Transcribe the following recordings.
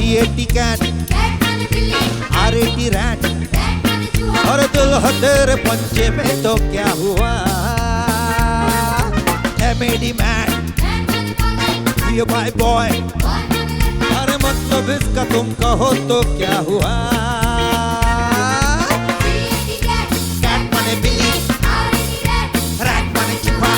C-A-T cat, R-A-T rat, और दिल है तेरे पंजे में तो क्या हुआ? M-A-D man, you my boy, अरे मतलब इसका तुम कहो तो क्या हुआ? Cat माने बिल्ली, rat माने चूहा,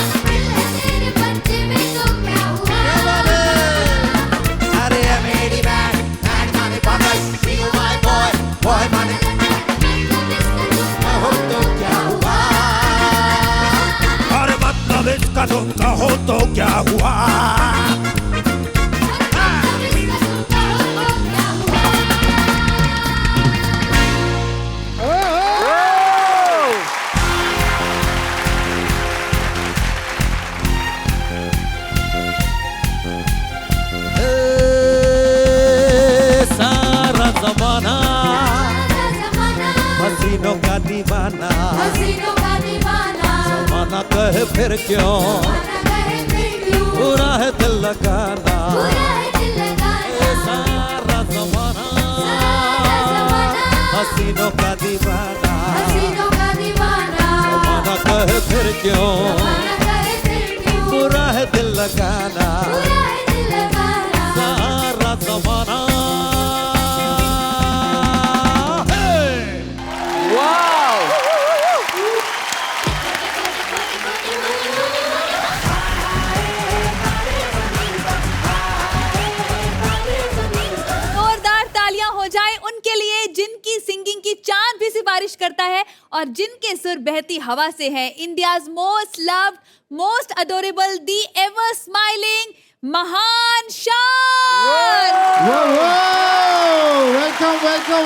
अरे M-A-D man, rat माने पागल, you my boy, boy माने कहो तो क्या हुआ? अरे मतलब इसका तुम कहो तो क्या हुआ? हसीनों का दीवाना, ज़माना कहे फिर क्यों, बुरा है दिल लगाना, सारा ज़माना हसीनों का दीवाना, ज़माना कहे फिर क्यों, बुरा है दिल लगाना, सारा ज़माना। जिनकी सिंगिंग की चांद भी सिफारिश करता है और जिनके सुर बहती हवा से है। India's most loved, most adorable, the ever smiling महान शान।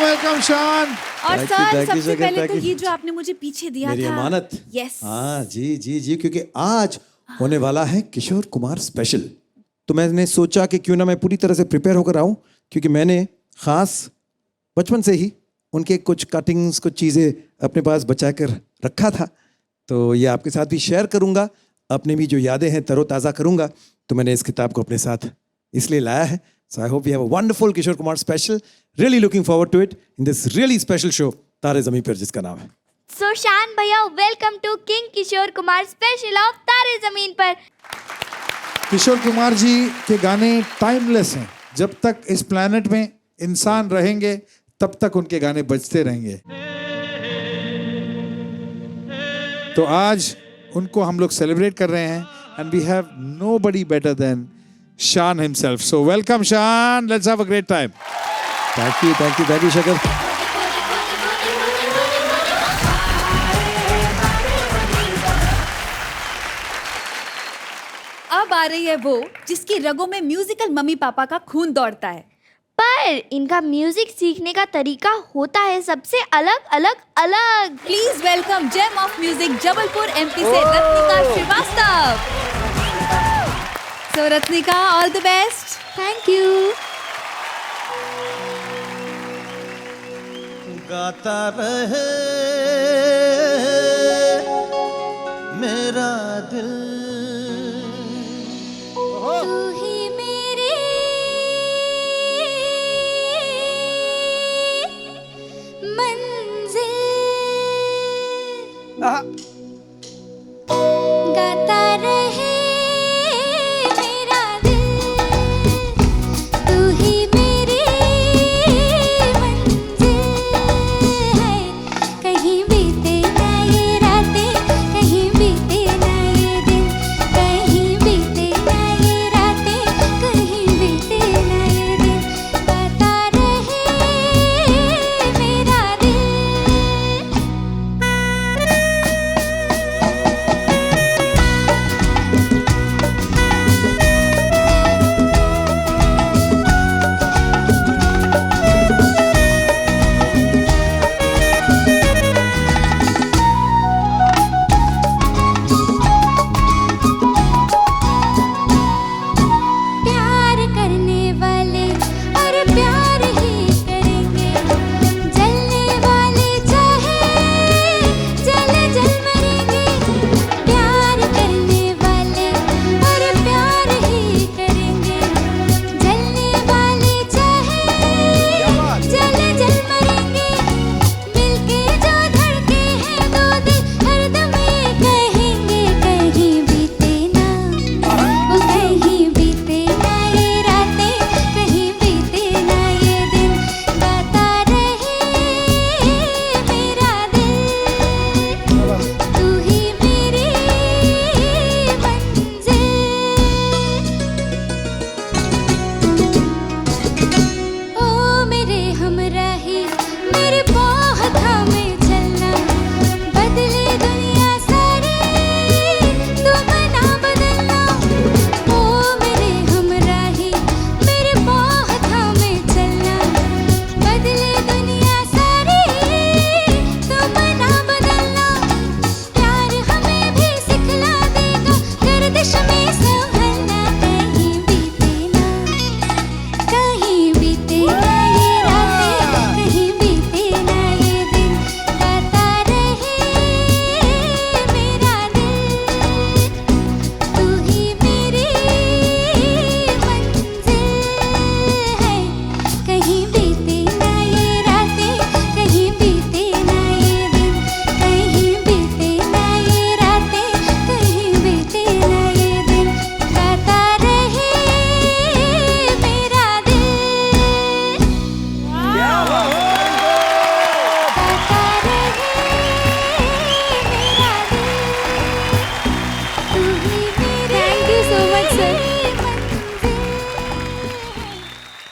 वेलकम शान। और सर सबसे पहले तो ये जो आपने मुझे पीछे दिया मेरी था, अमानत। यस हाँ जी, क्योंकि आज होने वाला है किशोर कुमार स्पेशल, तो मैंने सोचा कि क्यों ना मैं पूरी तरह से प्रिपेयर होकर आऊं, क्योंकि मैंने खास बचपन से ही उनके कुछ कटिंग्स, कुछ चीज़ें अपने पास बचा कर रखा था, तो ये आपके साथ भी शेयर करूंगा, अपनी भी जो यादें हैं तरोताज़ा करूंगा। तो मैंने इस किताब को अपने साथ इसलिए लाया है। So I hope you have a wonderful Kishore Kumar special, really looking forward to it in this really special show Taare Zameen Par, जिसका नाम है सो शान भैया, welcome to king Kishore Kumar special of Taare Zameen पर। किशोर कुमार जी के गाने टाइमलेस हैं। जब तक इस प्लेनेट में इंसान रहेंगे तब तक उनके गाने बजते रहेंगे। तो आज उनको हम लोग सेलिब्रेट कर रहे हैं and we have nobody better than Shaan himself. So welcome Shaan, let's have a great time. Thank you शकर। अब आ रही है वो जिसकी रगों में म्यूजिकल मम्मी पापा का खून दौड़ता है, पर इनका म्यूजिक सीखने का तरीका होता है सबसे अलग। Please welcome gem of music Jabalpur MP से Ratnika Shrivastava. So Ratnika, all the best. Thank you. गाता रहे मेरा दिल, तू ही मेरी मंजिल, गाता रहे मेरा दिल, तू ही मेरी मंजिल है। कहीं बीते ना ये रातें, कहीं बीते ना ये दिन,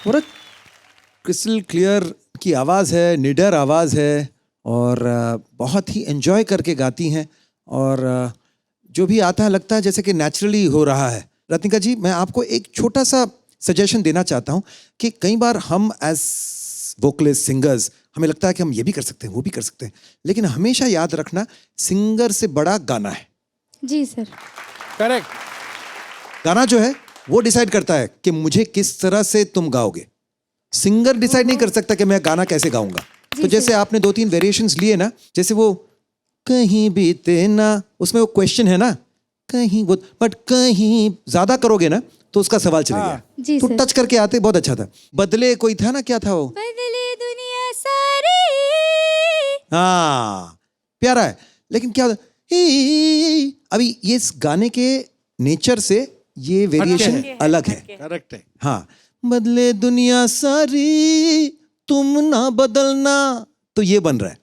और क्रिस्टल क्लियर की आवाज़ है, निडर आवाज़ है और बहुत ही एंजॉय करके गाती हैं और जो भी आता है लगता है जैसे कि नेचुरली हो रहा है। रत्निका जी, मैं आपको एक छोटा सा सजेशन देना चाहता हूँ कि कई बार हम एज वोकलिस्ट सिंगर्स हमें लगता है कि हम ये भी कर सकते हैं, वो भी कर सकते हैं, लेकिन हमेशा याद रखना सिंगर से बड़ा गाना है। जी सर। करेक्ट। गाना जो है वो डिसाइड करता है कि मुझे किस तरह से तुम गाओगे। सिंगर डिसाइड नहीं कर सकता कि मैं गाना कैसे गाऊंगा। तो जैसे आपने 2-3 वेरिएशंस लिए ना, जैसे वो कहीं बीते ना, उसमें वो क्वेश्चन है ना, कहीं वो, बट कहीं ज्यादा करोगे ना तो उसका सवाल चलेगा। जी तो सर। टच करके आते बहुत अच्छा था। बदले कोई था ना, क्या था वो? बदले दुनिया सारी। हाँ, प्यारा है, लेकिन क्या होता है, अभी ये इस गाने के नेचर से ये वेरिएशन अलग है। करेक्ट है। हाँ, बदले दुनिया सारी तुम ना बदलना, तो ये बन रहा है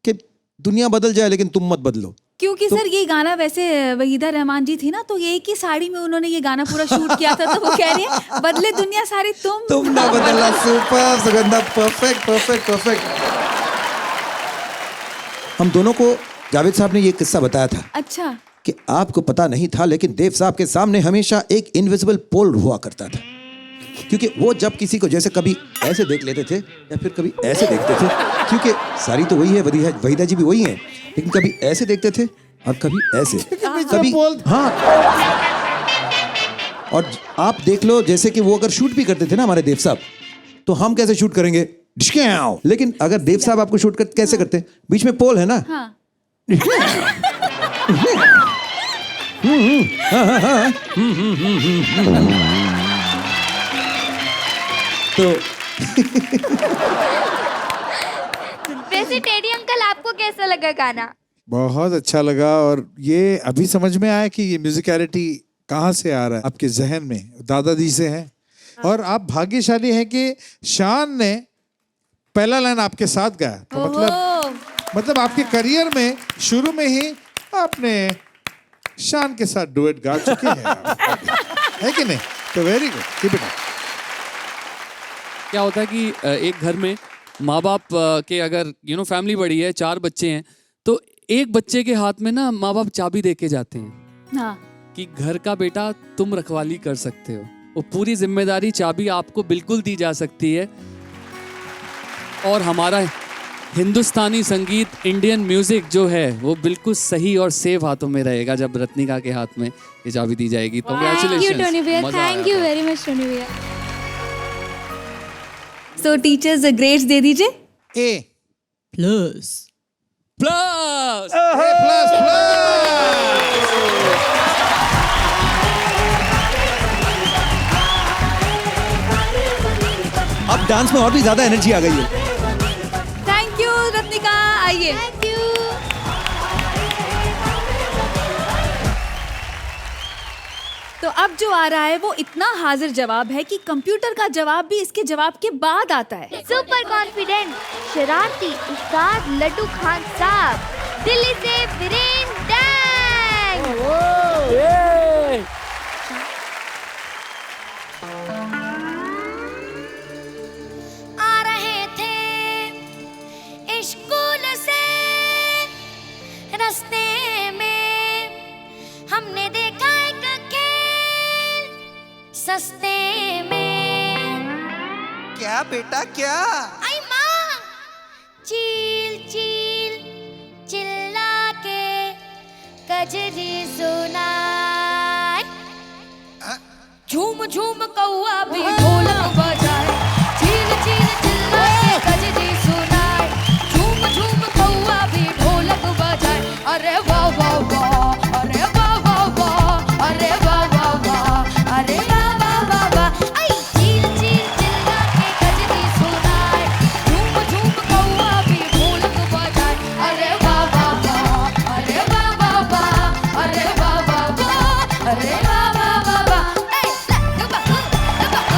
कि दुनिया बदल जाए लेकिन तुम मत बदलो। क्योंकि सर ये गाना वैसे वहीदा रहमान जी थी ना, तो एक ही साड़ी में उन्होंने ये गाना पूरा शूट किया था, तो वो कह रही है बदले दुनिया सारी तुम ना बदलना। Super Sugandha, perfect perfect perfect. हम दोनों को जावेद साहब ने ये किस्सा बताया था अच्छा कि आपको पता नहीं था, लेकिन देव साहब के सामने हमेशा एक इनविजिबल पोल हुआ करता था, क्योंकि वो जब किसी को जैसे कभी ऐसे देख लेते थे या फिर कभी ऐसे देखते थे, क्योंकि सारी तो वही है, वहीदा जी भी वही हैं, लेकिन कभी ऐसे देखते थे और कभी ऐसे, कभी हाँ। और आप देख लो, जैसे कि वो अगर शूट भी करते थे ना हमारे देव साहब, तो हम कैसे शूट करेंगे, लेकिन अगर देव साहब आपको शूट कैसे करते, बीच में पोल है ना, हाँ तो वैसे टेडी अंकल आपको कैसा लगा गाना? बहुत अच्छा लगा। और ये अभी समझ में आया कि ये म्यूजिकलिटी कहाँ से आ रहा है आपके जहन में, दादाजी से है। और आप भाग्यशाली हैं कि शान ने पहला लाइन आपके साथ गाया, तो मतलब आपके करियर में शुरू में ही आपने शान के साथ डुएट गा चुके हैं आप। है कि नहीं? तो very good, keep it up. क्या होता है कि एक घर में माँ बाप के अगर फैमिली बड़ी है, 4 बच्चे हैं, तो एक बच्चे के हाथ में ना माँ बाप चाबी दे के जाते हैं हाँ कि घर का बेटा तुम रखवाली कर सकते हो। वो पूरी जिम्मेदारी, चाबी आपको बिल्कुल दी जा सकती है। और हमारा हिंदुस्तानी संगीत, इंडियन म्यूजिक जो है वो बिल्कुल सही और सेफ हाथों में रहेगा जब रत्निका के हाथ में ये चाबी दी जाएगी। थैंक यू टोनी भैया, मजा आया थैंक यू था। वेरी मच टोनी भैया। सो टीचर्स ग्रेड्स दे दीजिए। ए प्लस प्लस। अब डांस में और भी ज्यादा एनर्जी आ गई है। थैंक यू रत्निका, आइए। Thank you. तो अब जो आ रहा है वो इतना हाजिर जवाब है कि कंप्यूटर का जवाब भी इसके जवाब के बाद आता है। सुपर कॉन्फिडेंट शरारती उस्ताद लड्डू खान साहब, दिल्ली से वीरेन डैंग। आ रहे थे स्कूल से रास्ते में, हमने देखा एक खेल सस्ते में। क्या बेटा क्या? आई माँ, चील चील चिल्ला के कजरी सुनाए, झूम झूम कौआ भी ढोलक बजाए। चील चील चिल्ला के कजरी सुनाए, झूम झूम कौआ भी ढोलक बजाए। अरे वाह वाह वाह, अरे वाह वाह वाह, अरे वाह वाह वाह, अरे वाह वाह वाह वाह। आई चील चील चिल्ला के कजरी सुनाए, झूम झूम कौआ भी ढोलक बजाए। अरे वाह वाह वाह, अरे वाह वाह वाह, अरे वाह वाह वाह, अरे वाह वाह वाह वाह। ऐ लक बक लक बक लक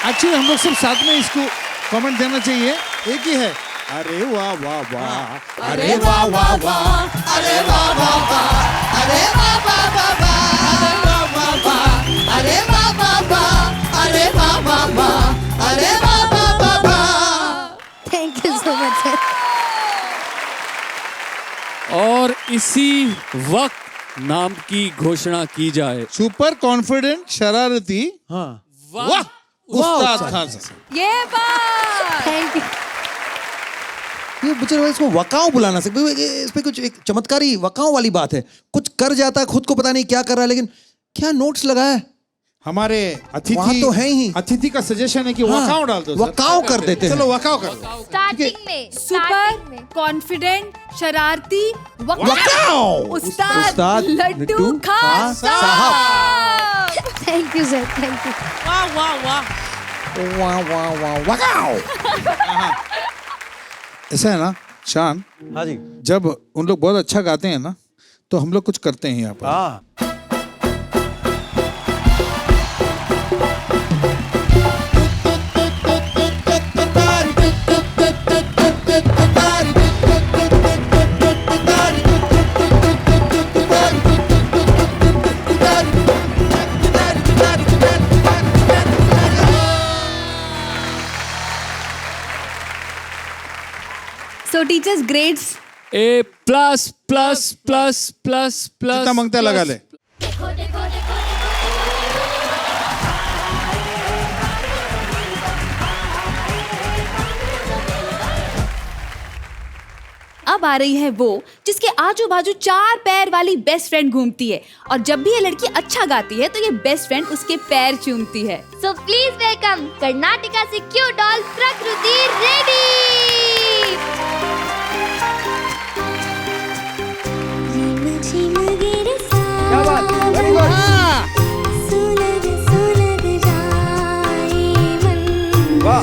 एक्चुअली हम लोग सब साथ में इसको कमेंट देना चाहिए, एक ही है। अरे वाह वाह वाह, अरे वाह वाह वाह, अरे वाह वाह वाह, अरे वाह वाह वाह वाह, अरे वाह वाह वाह, अरे वाह वाह वाह, अरे वाह वाह वाह वाह। Thank you so much sir. और इसी वक्त नाम की घोषणा की जाए। सुपर कॉन्फिडेंट शरारती, हाँ वाह उस्ताद खान साहब। ये बात थैंक यू। ये मुझे इसको वकाओ बुलाना सकते, इस पे कुछ एक चमत्कारी वकाओ वाली बात है। कुछ कर जाता है, खुद को पता नहीं क्या कर रहा है, लेकिन क्या नोट्स लगाया है। हमारे अतिथि वहाँ तो है ही। अतिथि का सजेशन है कि हाँ, वकाओ डाल दो सर। वकाओ कर देते हैं। चलो वकाओ कर दो। स्टार्टिंग में सुपर कॉन्फिडेंट शरारती वकाओ उस्ताद लड्डू खान साहब। Thank you sir, thank you. वाह वाह वाह वकाओ। ऐसा है ना शान, हाँ जी, जब उन लोग बहुत अच्छा गाते हैं ना, तो हम लोग कुछ करते हैं यहाँ पर। हाँ So teachers grades A plus plus plus plus plus. जितना मांगता है लगा ले। अब आ रही है वो जिसके आजू बाजू 4 पैर वाली बेस्ट फ्रेंड घूमती है, और जब भी ये लड़की अच्छा गाती है तो ये बेस्ट फ्रेंड उसके पैर चूमती है। सो प्लीज वेलकम कर्नाटका से क्यूट डॉल प्रकृति रेड्डी। क्या बात, वेरी गुड। वाह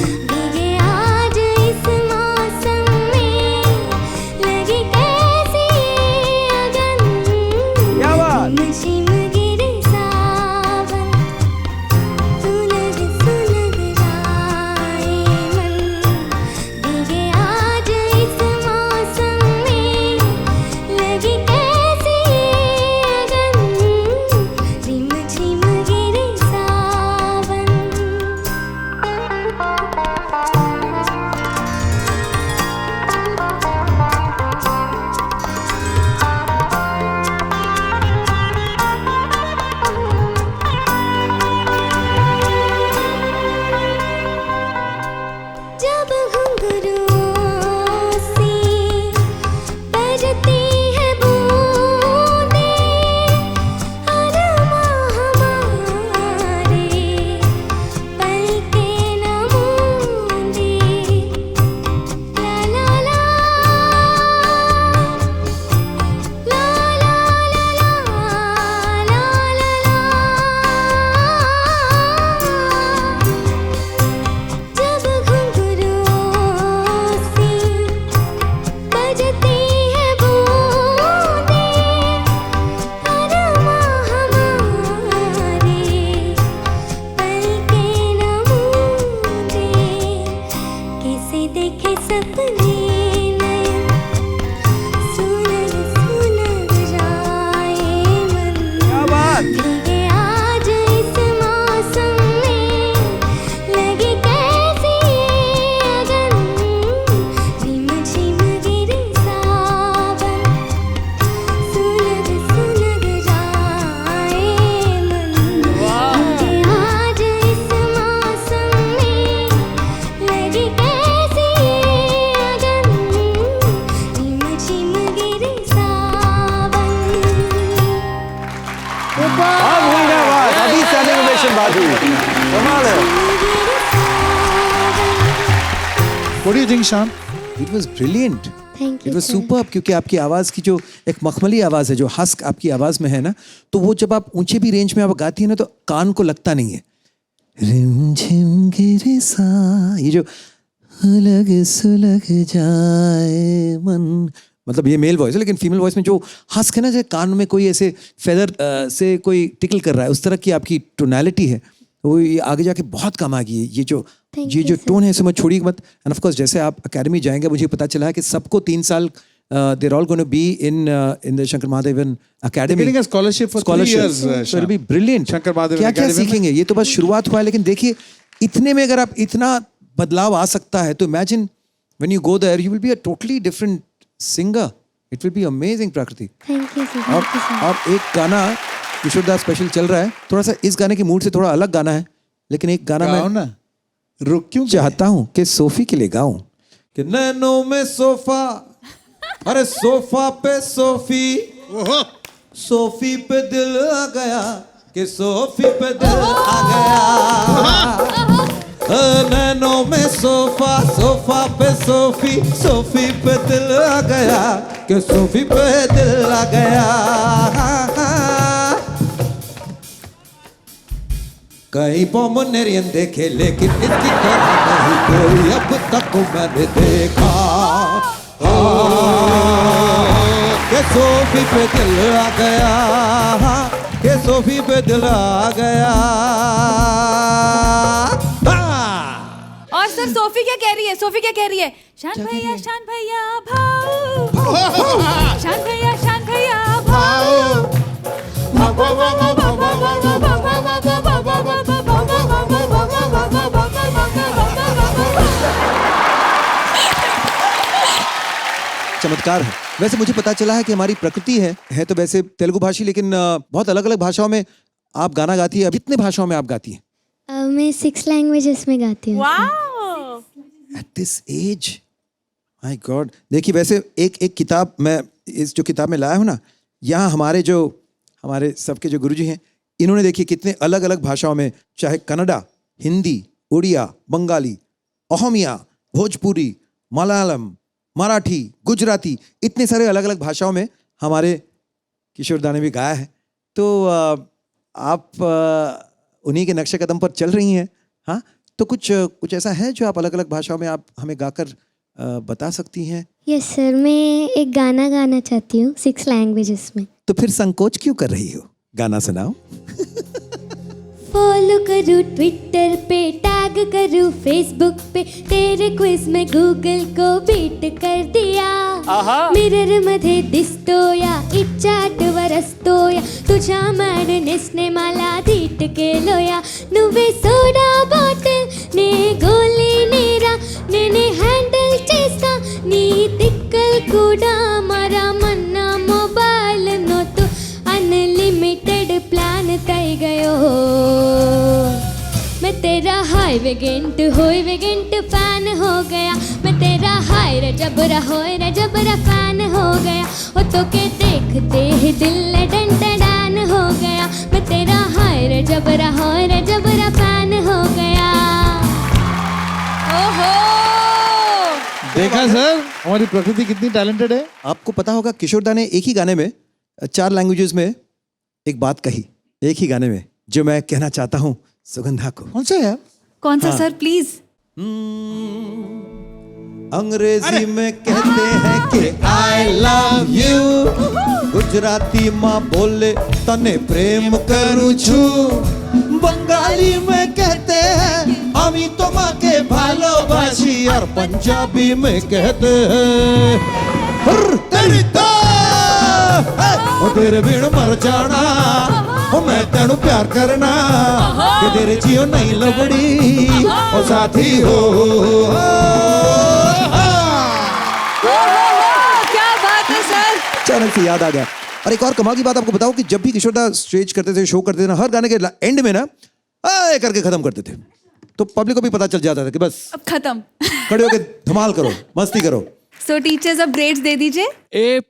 क्या बात। बात हुई, कमाल है। What do you think, Shan? It was brilliant. Thank you, It was sir. superb, क्योंकि आपकी आवाज़ की जो एक मखमली आवाज़ है, जो हस्क आपकी आवाज़ में है ना, तो वो जब आप ऊंचे भी रेंज में आप गाती है ना, तो कान को लगता नहीं है। रिमझिम गिरे सा, ये जो अलग सुलग जाए मन, मतलब ये मेल वॉइस है, लेकिन फीमेल वॉइस में जो हस्क है ना, जैसे कान में कोई ऐसे फेदर से कोई टिकल कर रहा है, उस तरह की आपकी टोनैलिटी है। वो ये आगे जाके बहुत काम आ गई है। ये जो टोन है इसे मत छोड़िए मत। एंड ऑफ कोर्स जैसे आप अकेडमी जाएंगे मुझे पता चला है कि सबको 3 साल they're all going to be in the Shankar Mahadevan Academy. Getting a scholarship for 3 years. So it'll be brilliant. Shankar Mahadevan क्या Academy सीखेंगे? ये तो बस शुरुआत हुआ है, लेकिन देखिए इतने में अगर आप इतना बदलाव आ सकता है तो imagine when you go there you will be a totally different singer. It will be amazing, Prakriti. Thank you sir. और एक गाना किशोर दा स्पेशल चल रहा है, थोड़ा सा इस गाने की मूड से थोड़ा अलग गाना है, लेकिन एक गाना गाओ मैं ना, रुक क्यों चाहता हूँ कि सोफी के लिए गाऊं कि नैनों में सोफा, अरे सोफा पे सोफी, सोफी पे दिल आ गया कि सोफी पे दिल आ गया। नैनों में सोफा, सोफा पे सोफी, सोफी पे दिल आ गया कि सोफी पे दिल आ गया। कहीं पोमोनेरियन देखे लेकिन इसकी तरह नहीं कोई अब तक मैंने देखा। के सोफी पे दिल आ गया, के सोफी पे दिल आ गया। और सर सोफी क्या कह रही है? सोफी क्या कह रही है? शान भैया भाऊ, शान भैया भाऊ। चमत्कार है। वैसे मुझे पता चला है कि हमारी प्रकृति है तो वैसे तेलुगु भाषी, लेकिन बहुत अलग अलग भाषाओं में आप गाना गाती है। अब कितने भाषाओं में आप गाती हैं? मैं 6 लैंग्वेजेस में गाती हूँ। At this age, my God. देखिए वैसे एक किताब मैं इस जो किताब में लाया हूँ ना, यहाँ हमारे सबके जो गुरुजी हैं इन्होंने देखिए कितने अलग अलग भाषाओं में, चाहे कन्नड़ा, हिंदी, उड़िया, बंगाली, असमिया, भोजपुरी, मलयालम, मराठी, गुजराती, इतने सारे अलग अलग भाषाओं में हमारे किशोर दा ने भी गाया है। तो आप उन्हीं के नक्शे कदम पर चल रही हैं। हाँ, तो कुछ ऐसा है जो आप अलग अलग भाषाओं में आप हमें गाकर बता सकती हैं? यस सर, मैं एक गाना गाना चाहती हूँ 6 लैंग्वेजेस में। तो फिर संकोच क्यों कर रही हो? गाना सुनाओ। फॉलो करूँ ट्विटर पे, टैग करूँ फेसबुक पे, तेरे क्विज में गूगल को बीट कर दिया। मिरर मध्ये दिसतोया, इच्छाट वरसतोया, तुझ्या मॅडनेसने मला धीट केलोया। नुव्वे सोडा बॉटल ने गोली नेरा, नेने हैंडल चेस्ता नी तिक्कल कूड़ा मारा मन्ना मोबाइल नो तो अनलिमिटेड प्लान तय गयो। मैं तेरा हाय वेगेंट होय वेगेंट फैन हो गया। मैं तेरा हाय रे जबरा होय रे जबरा फैन हो गया। ओ तो के देखते ही दिल डंडन हो गया। मैं तेरा हाय रे जबरा होय रे जबरा फैन हो गया। ओहो, देखा सर, हमारी प्रकृति कितनी टैलेंटेड है। आपको पता होगा किशोर दा ने एक ही गाने में 4 लैंग्वेजेस में एक बात कही, एक ही गाने में, जो मैं कहना चाहता हूँ सुगंधा को। कौन सा है? कौन सा सर प्लीज? अंग्रेजी में कहते हैं कि आई लव यू, गुजराती माँ बोले तने प्रेम करूँ छू, बंगाली में कहते हैं अमी तो माँ के भालोबाशी, और पंजाबी में कहते हैं हुर्र तेरी दा, ओ तेरे बिन मर जाना, ओ मैं तेनू प्यार करना, कि तेरे जियो नहीं लबड़ी, ओ साथी हो। क्या बात है सर। अचानक से याद आ गया। और एक और कमाल की बात आपको बताऊं कि जब भी किशोर दा स्टेज करते थे, शो करते थे ना, हर गाने के एंड में ना आए करके खत्म करते थे, तो पब्लिक को भी पता चल जाता था कि बस अब खत्म। खड़े होके धमाल करो, मस्ती करो। सो टीचर्स अब ग्रेड्स दे दीजिए। A+।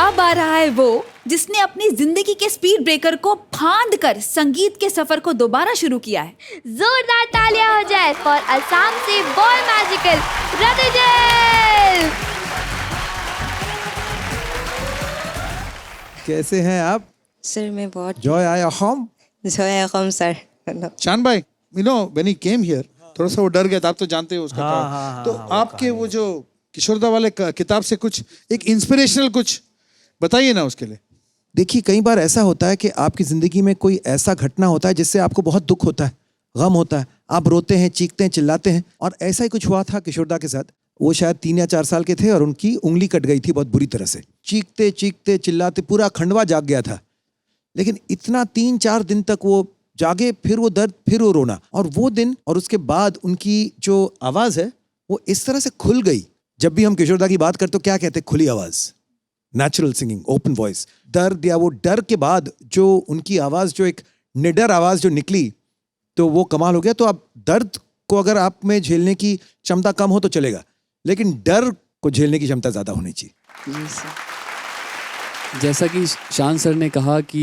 अब आ रहा है वो जिसने अपनी जिंदगी के स्पीड ब्रेकर को फांद कर संगीत के सफर को दोबारा शुरू किया है। जोरदार तालियां हो जाए फॉर असम से बॉय मैजिकल रतिजल। कैसे हैं आप? सर मैं बहुत जॉय आया होम। जोया कम सर। चांद भाई, you know when he came here, थोड़ा सा वो डर गया था, आप तो जानते हो उसका हाँ, काम। हाँ, तो हाँ, वो आपके वो जो किशोरदा वाले किताब से कुछ एक इंस्पिरेशनल कुछ बताइए ना उसके लिए। देखिए, कई बार ऐसा होता है कि आपकी ज़िंदगी में कोई ऐसा घटना होता है जिससे आपको बहुत दुख होता है, गम होता है, आप रोते हैं, चीखते हैं, चिल्लाते हैं। और ऐसा ही कुछ हुआ था किशोरदा के साथ। वो शायद 3 या 4 साल के थे और उनकी उंगली कट गई थी बहुत बुरी तरह से। चीखते चीखते चिल्लाते पूरा खंडवा जाग गया था, लेकिन इतना 3-4 दिन तक वो जागे, फिर वो दर्द, फिर वो रोना। और वो दिन और उसके बाद उनकी जो आवाज़ है वो इस तरह से खुल गई। जब भी हम किशोरदा की बात करते तो क्या कहते, खुली आवाज़, नेचुरल सिंगिंग, ओपन वॉइस। दर्द या वो डर के बाद जो उनकी आवाज़, जो एक निडर आवाज़ जो निकली, तो वो कमाल हो गया। तो अब दर्द को अगर आप में झेलने की क्षमता कम हो तो चलेगा, लेकिन डर को झेलने की क्षमता ज़्यादा होनी चाहिए। जैसा कि शान सर ने कहा कि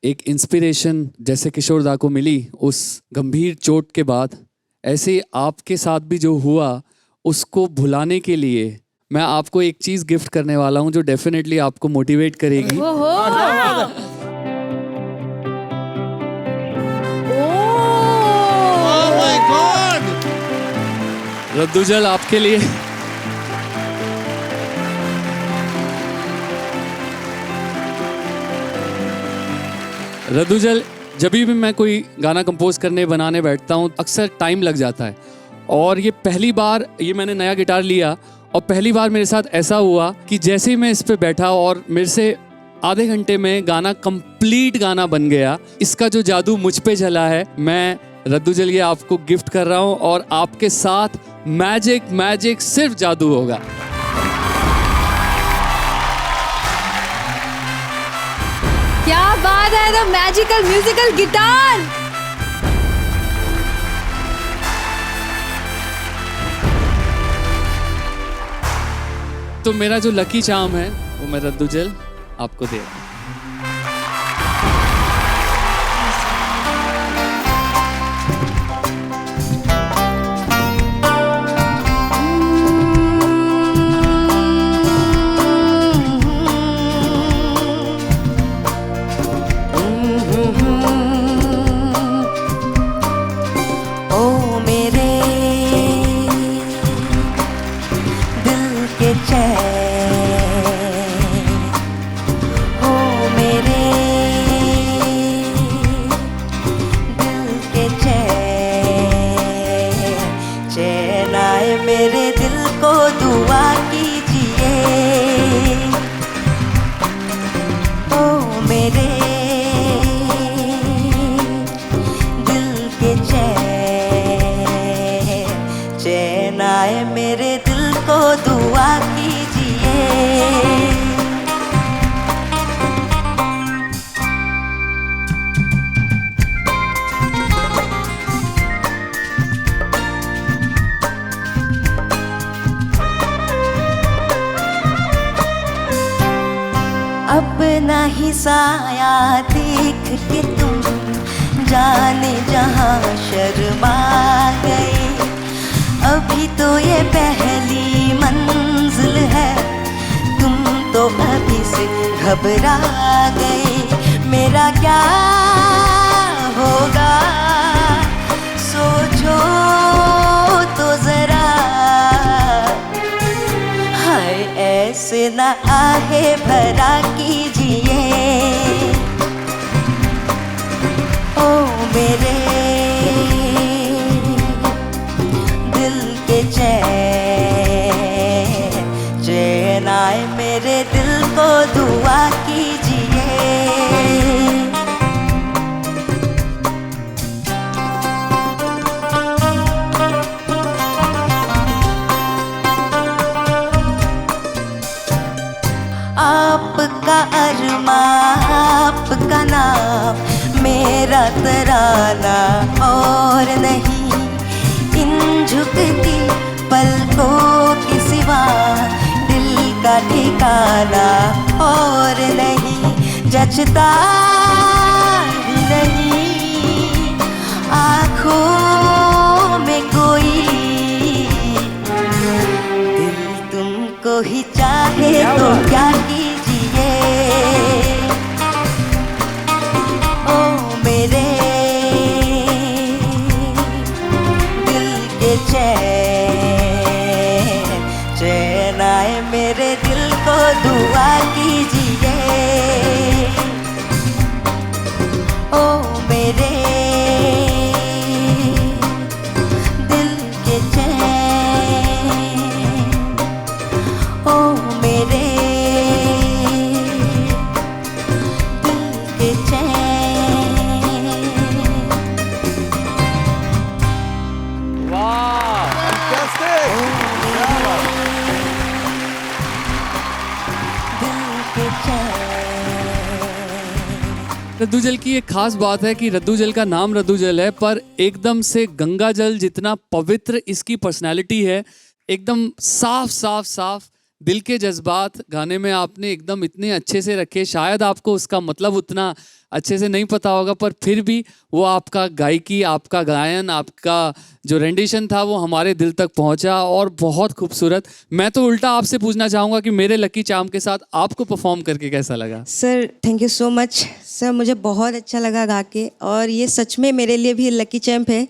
एक इंस्पिरेशन जैसे किशोरदा को मिली उस गंभीर चोट के बाद, ऐसे आपके साथ भी जो हुआ उसको भुलाने के लिए मैं आपको एक चीज़ गिफ्ट करने वाला हूं जो डेफिनेटली आपको मोटिवेट करेगी। रद्दुजल आपके लिए। रद्दुजल, जब भी मैं कोई गाना कंपोज करने बनाने बैठता हूँ अक्सर टाइम लग जाता है। और ये पहली बार ये मैंने नया गिटार लिया और पहली बार मेरे साथ ऐसा हुआ कि जैसे ही मैं इस पे बैठा और मेरे से आधे घंटे में गाना कंप्लीट गाना बन गया। इसका जो जादू मुझ पे चला है, मैं रद्दुजल ये आपको गिफ्ट कर रहा हूँ और आपके साथ मैजिक सिर्फ जादू होगा। क्या बात है, द मैजिकल म्यूजिकल गिटार। तो मेरा जो लकी चार्म है वो मैं रद्दुजल आपको दे रहा हूँ। ओ मेरे दिल के चैन, ओ मेरे दिल के चैन, चैन आए मेरे दिल को दुआ कीजिए। ओ मेरे चैन आए मेरे दिल को दुआ कीजिए। अपना ही साया देख के तुम जाने जहाँ शर्मा गए। अभी तो ये पहली मंजिल है, तुम तो अभी से घबरा गए। मेरा क्या होगा सोचो तो जरा, हाय ऐसे ना आहे भरा कीजिए। ओ मेरे चैन आए मेरे दिल को दुआ कीजिए। आपका अरमा, आपका नाम, मेरा तराना और नहीं। इन झुकती पलकों के सिवा दिल का ठिकाना और नहीं। जचता ही नहीं आँखों में कोई, दिल तुमको ही चाहे तो क्या कीजिए। ओ मेरे दिल कीजिए ओ मेरे दिल के चैन ओ मेरे दिल के चैन दिल के चैन रद्दू जल की एक खास बात है कि रद्दू जल का नाम रद्दू जल है, पर एकदम से गंगा जल जितना पवित्र इसकी पर्सनालिटी है, एकदम साफ साफ साफ दिल के जज्बात गाने में आपने एकदम इतने अच्छे से रखे। शायद आपको उसका मतलब उतना अच्छे से नहीं पता होगा, पर फिर भी वो आपका गायकी, आपका गायन, आपका जो रेंडिशन था वो हमारे दिल तक पहुंचा और बहुत खूबसूरत। मैं तो उल्टा आपसे पूछना चाहूँगा कि मेरे लकी चार्म के साथ आपको परफॉर्म करके कैसा लगा? Sir thank you so much sir, मुझे बहुत अच्छा लगा गा के, और ये सच में मेरे लिए भी लकी चैम्प है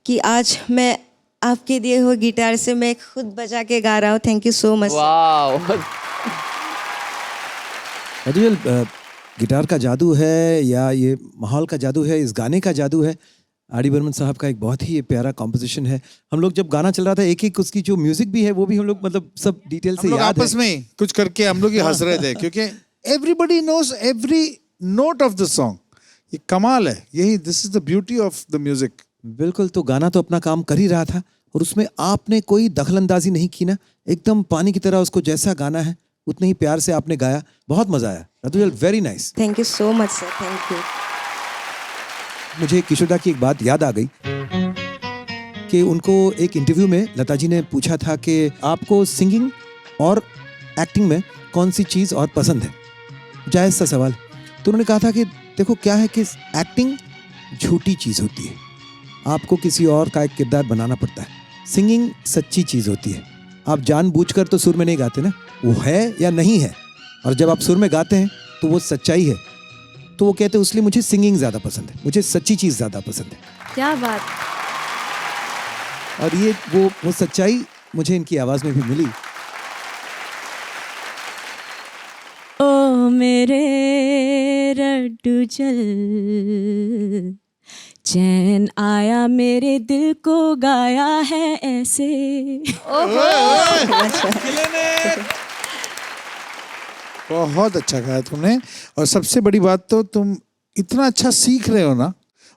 कि आज मैं आपके दिए हुए गिटार से मैं खुद बजा के गा रहा हूँ। Thank you so much. रद्दू जल, गिटार का जादू है या ये माहौल का जादू है, इस गाने का जादू है। आर डी बर्मन साहब का एक बहुत ही प्यारा कॉम्पोजिशन है। हम लोग जब गाना चल रहा था एक एक उसकी जो म्यूजिक भी है वो भी हम लोग मतलब सब डिटेल से हम लोग याद आपस है। में कुछ करके हम लोग ही हंस रहे थे क्योंकि everybody knows every note of the song. ये कमाल है, यही this is the beauty of the music. बिल्कुल, तो गाना तो अपना काम कर ही रहा था और उसमें आपने कोई दखलंदाजी नहीं की ना, एकदम पानी की तरह उसको जैसा गाना है उतने ही प्यार से आपने गाया। बहुत मजा आया रद्दू जल, very nice. Thank you so much sir, thank you. मुझे किशोरदा की एक बात याद आ गई कि उनको एक इंटरव्यू में लता जी ने पूछा था कि आपको सिंगिंग और एक्टिंग में कौन सी चीज़ और पसंद है, जायज़ सा सवाल। तो उन्होंने कहा था कि देखो क्या है कि एक्टिंग झूठी चीज़ होती है, आपको किसी और का एक किरदार बनाना पड़ता है। सिंगिंग सच्ची चीज़ होती है, आप जानबूझकर तो सुर में नहीं गाते ना, वो है या नहीं है, और जब आप सुर में गाते हैं तो वो सच्चाई है। तो वो कहते हैं इसलिए मुझे सिंगिंग ज़्यादा पसंद है, मुझे सच्ची चीज़ ज़्यादा पसंद है। क्या बात। और ये वो सच्चाई मुझे इनकी आवाज़ में भी मिली। ओ मेरे रड्डू जल, चैन आया मेरे दिल को गाया है ऐसे। बहुत अच्छा गाया तुमने, और सबसे बड़ी बात तो तुम इतना अच्छा सीख रहे हो ना,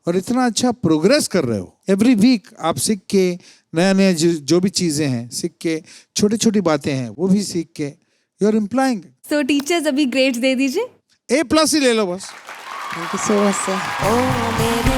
और इतना अच्छा प्रोग्रेस कर रहे हो। एवरी वीक आप सीख के नया नया जो भी चीज़ें हैं सीख के, छोटी छोटी बातें हैं वो भी सीख के, you are implying. So teachers अभी ग्रेड्स दे दीजिए। A+ ही ले लो बस। Thank you so much sir. ओ मेरे